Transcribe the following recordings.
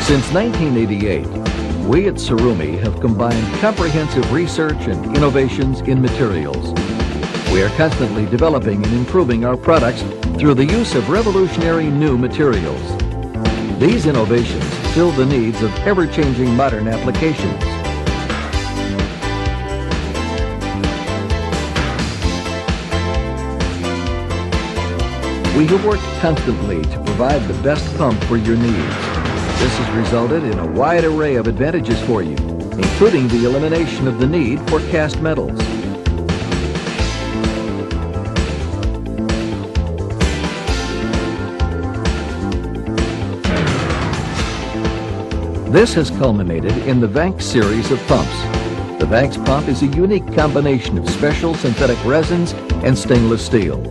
Since 1988, we at Tsurumi have combined comprehensive research and innovations in materials. We are constantly developing and improving our products through the use of revolutionary new materials. These innovations fill the needs of ever-changing modern applications. We have worked constantly to provide the best pump for your needs. This has resulted in a wide array of advantages for you, including the elimination of the need for cast metals. This has culminated in the Vanks series of pumps. The Vanks pump is a unique combination of special synthetic resins and stainless steel.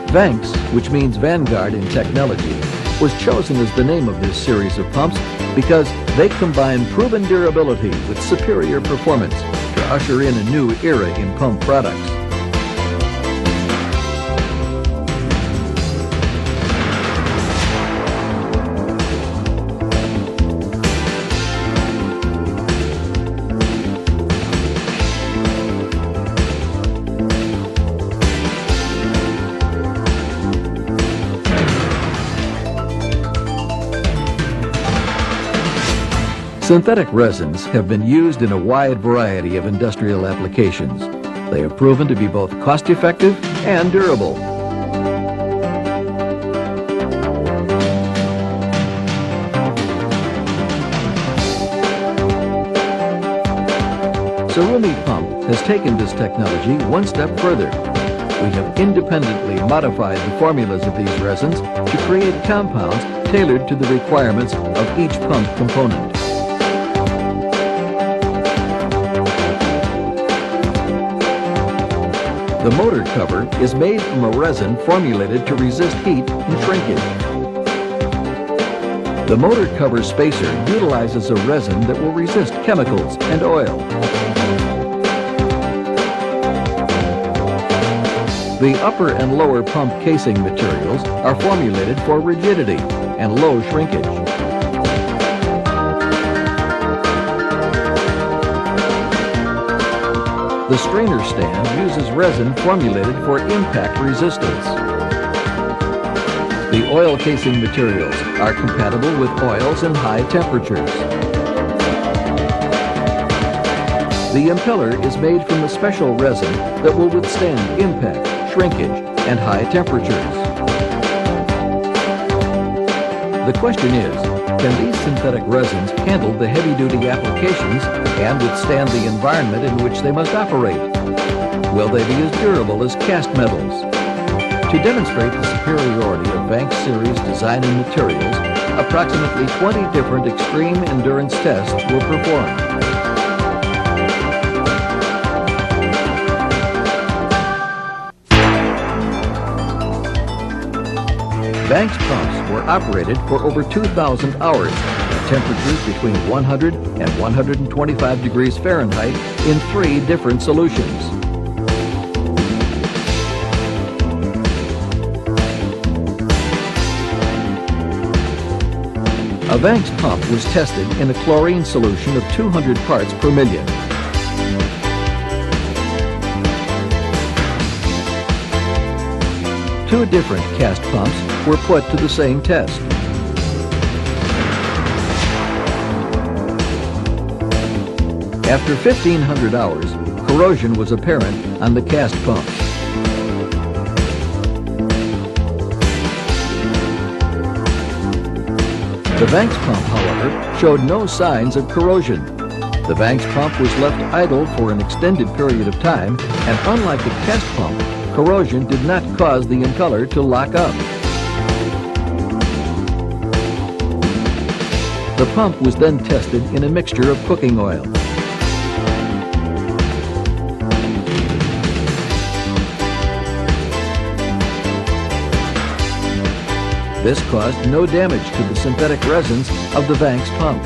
Vanks, which means vanguard in technology, was chosen as the name of this series of pumps because they combine proven durability with superior performance to usher in a new era in pump products. Synthetic resins have been used in a wide variety of industrial applications. They have proven to be both cost-effective and durable. Tsurumi Pump has taken this technology one step further. We have independently modified the formulas of these resins to create compounds tailored to the requirements of each pump component. The motor cover is made from a resin formulated to resist heat and shrinkage. The motor cover spacer utilizes a resin that will resist chemicals and oil. The upper and lower pump casing materials are formulated for rigidity and low shrinkage. The strainer stand uses resin formulated for impact resistance. The oil casing materials are compatible with oils in high temperatures. The impeller is made from a special resin that will withstand impact, shrinkage, and high temperatures. The question is, can these synthetic resins handle the heavy-duty applications and withstand the environment in which they must operate? Will they be as durable as cast metals? To demonstrate the superiority of Vanks series design and materials, approximately 20 different extreme endurance tests were performed. Vanks pumps were operated for over 2,000 hours at temperatures between 100 and 125 degrees Fahrenheit in 3 different solutions. A Vanks pump was tested in a chlorine solution of 200 parts per million. Two different cast pumps were put to the same test. After 1,500 hours, corrosion was apparent on the cast pumps. The Vanks pump, however, showed no signs of corrosion. The Vanks pump was left idle for an extended period of time, and unlike the cast pump, corrosion did not cause the impeller to lock up. The pump was then tested in a mixture of cooking oil. This caused no damage to the synthetic resins of the Vanks pump.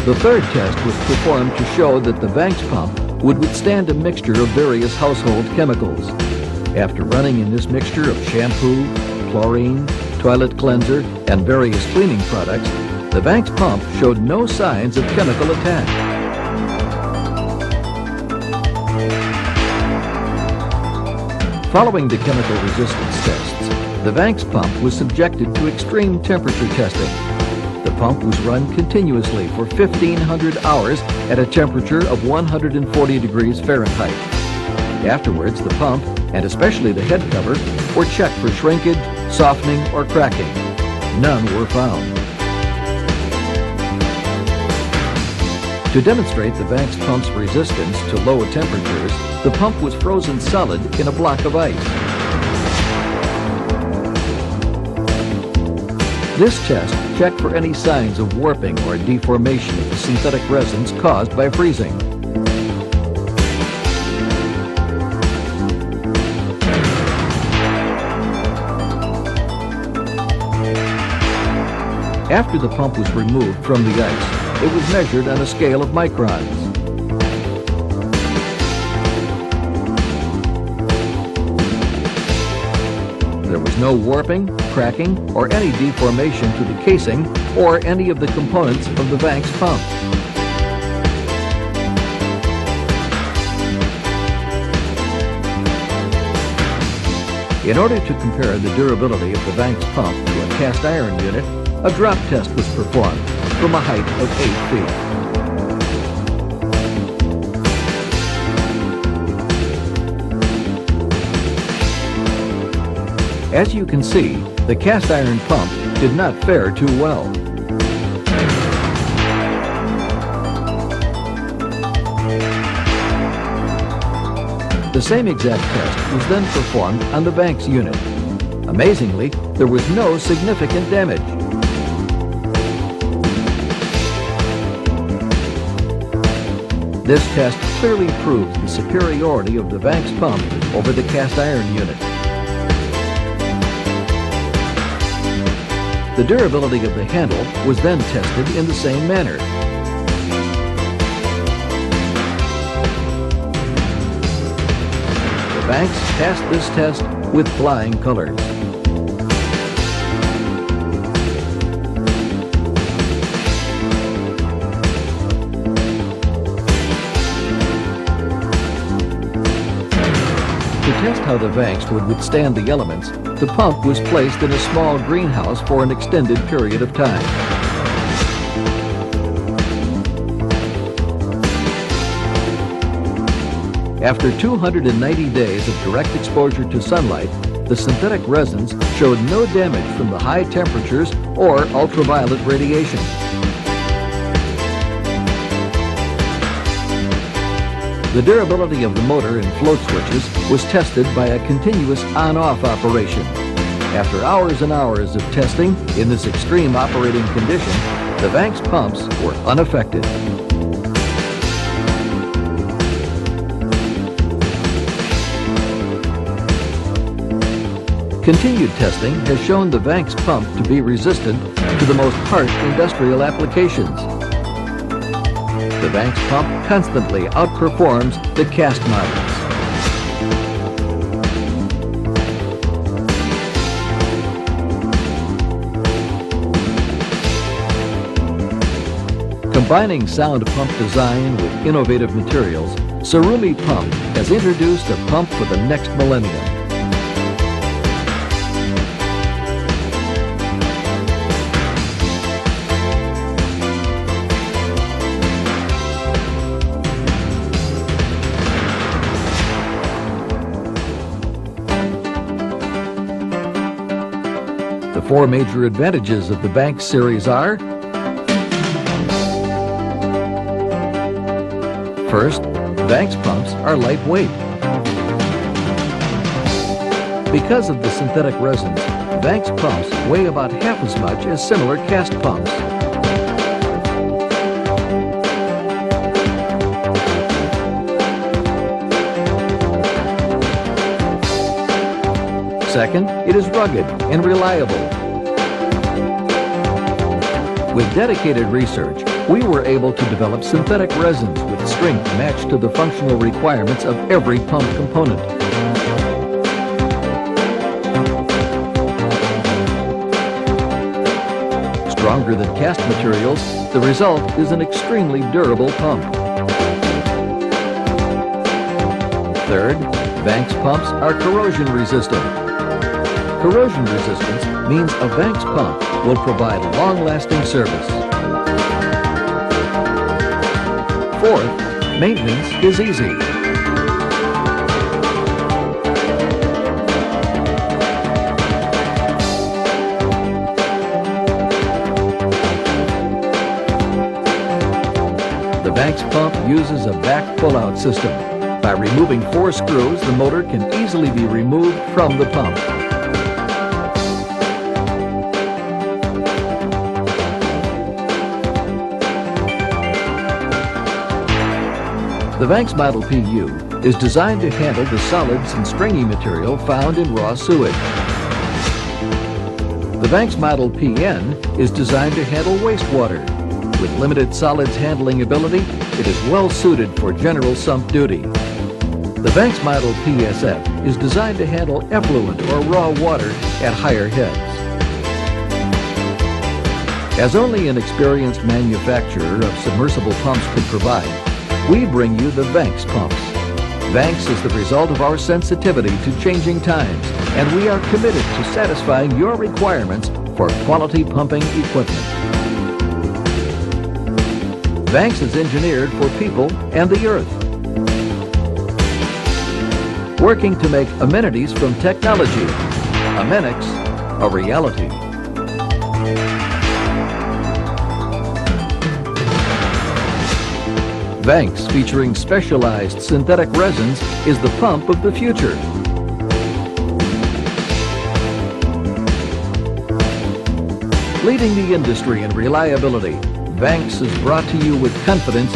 The third test was performed to show that the Vanks pump would withstand a mixture of various household chemicals. After running in this mixture of shampoo, chlorine, toilet cleanser, and various cleaning products, the Vanks pump showed no signs of chemical attack. Following the chemical resistance tests, the Vanks pump was subjected to extreme temperature testing. The pump was run continuously for 1,500 hours at a temperature of 140 degrees Fahrenheit. Afterwards, the pump, and especially the head cover, were checked for shrinkage, softening, or cracking. None were found. To demonstrate the Vanks pump's resistance to low temperatures, the pump was frozen solid in a block of ice. This test checked for any signs of warping or deformation of the synthetic resins caused by freezing. After the pump was removed from the ice, it was measured on a scale of microns. There was no warping, cracking, or any deformation to the casing or any of the components of the Vanks pump. In order to compare the durability of the Vanks pump to a cast iron unit, a drop test was performed from a height of 8 feet. As you can see, the cast iron pump did not fare too well. The same exact test was then performed on the Vanks unit. Amazingly, there was no significant damage. This test clearly proves the superiority of the Vanks pump over the cast iron unit. The durability of the handle was then tested in the same manner. The Vanks passed this test with flying colors. To test how the Vanks would withstand the elements, the pump was placed in a small greenhouse for an extended period of time. After 290 days of direct exposure to sunlight, the synthetic resins showed no damage from the high temperatures or ultraviolet radiation. The durability of the motor and float switches was tested by a continuous on-off operation. After hours and hours of testing in this extreme operating condition, the Vanks pumps were unaffected. Continued testing has shown the Vanks pump to be resistant to the most harsh industrial applications. The Vanks pump constantly outperforms the cast models. Combining sound pump design with innovative materials, Tsurumi Pump has introduced a pump for the next millennium. The four major advantages of the Vanks series are: first, Vanks pumps are lightweight. Because of the synthetic resins, Vanks pumps weigh about half as much as similar cast pumps. Second, it is rugged and reliable. With dedicated research, we were able to develop synthetic resins with strength matched to the functional requirements of every pump component. stronger than cast materials, the result is an extremely durable pump. Third, Vanks pumps are corrosion resistant. Corrosion resistance means a Vanks pump will provide long-lasting service. Fourth, maintenance is easy. The Vanks pump uses a back pull-out system. By removing 4 screws, the motor can easily be removed from the pump. The Vanks model PU is designed to handle the solids and stringy material found in raw sewage. The Vanks model PN is designed to handle wastewater. With limited solids handling ability, it is well suited for general sump duty. The Vanks model PSF is designed to handle effluent or raw water at higher heads. As only an experienced manufacturer of submersible pumps could provide, we bring you the Vanks pumps. Vanks is the result of our sensitivity to changing times, and we are committed to satisfying your requirements for quality pumping equipment. Vanks is engineered for people and the earth, working to make amenities from technology, amenics, a reality. Vanks, featuring specialized synthetic resins, is the pump of the future. Leading the industry in reliability, Vanks is brought to you with confidence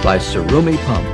by Tsurumi Pump.